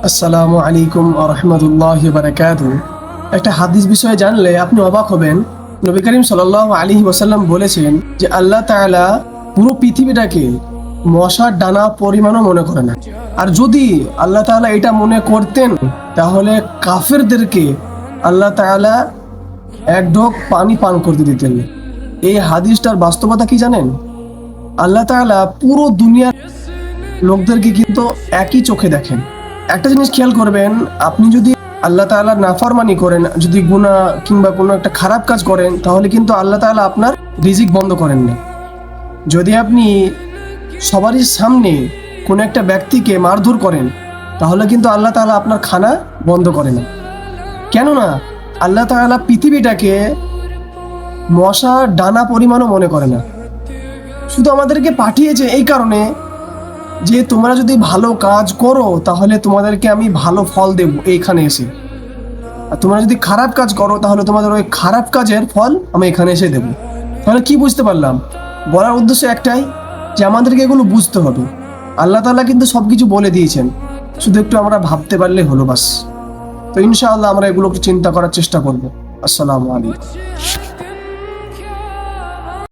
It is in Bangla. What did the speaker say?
আসসালামু আলাইকুম ওয়া রাহমাতুল্লাহি ওয়া বারাকাতুহু। একটা হাদিস বিষয়ে জানলে আপনি অবাক হবেন। নবী করিম সাল্লাল্লাহু আলাইহি ওয়াসাল্লাম বলেছেন যে আল্লাহ তাআলা পুরো পৃথিবীটাকে মশার ডানা পরিমাণও মনে করে না। আর যদি আল্লাহ তাআলা এটা মনে করতেন তাহলে কাফেরদেরকে আল্লাহ তাআলা এক ঢোক পানি পান করতে দিতেন। এই হাদিসটার বাস্তবতা কি জানেন? আল্লাহ তাআলা পুরো দুনিয়ার লোকদেরকে কিন্তু একই চোখে দেখেন। একটা জিনিস খেয়াল করবেন, আপনি যদি আল্লাহ তাআলার নাফরমানি করেন, যদি গুনাহ কিংবা কোনো একটা খারাপ কাজ করেন, তাহলে কিন্তু আল্লাহ তাআলা আপনার রিজিক বন্ধ করেন না। যদি আপনি সবারই সামনে কোনো একটা ব্যক্তিকে মারধর করেন, তাহলে কিন্তু আল্লাহ তাআলা আপনার খানা বন্ধ করে না। কেননা আল্লাহ তাআলা পৃথিবীটাকে মশা ডানা পরিমাণও মনে করে না। শুধু আমাদেরকে পাঠিয়েছে এই কারণে যে তোমরা যদি ভালো কাজ করো তাহলে তোমাদেরকে আমি ভালো ফল দেব এইখানে এসে, আর তোমরা যদি খারাপ কাজ করো তাহলে তোমাদের ওই খারাপ কাজের ফল আমি এখানে এসে দেব। তাহলে কি বুঝতে পারলাম? বলার উদ্দেশ্য একটাই, যে আমাদেরকে এগুলো বুঝতে হবে। আল্লাহ তাআলা কিন্তু সব কিছু বলে দিয়েছেন, শুধু একটু আমরা ভাবতে পারলে হলো বাস। তো ইনশাআল্লাহ আমরা এগুলো চিন্তা করার চেষ্টা করব। আসসালামু আলাইকুম।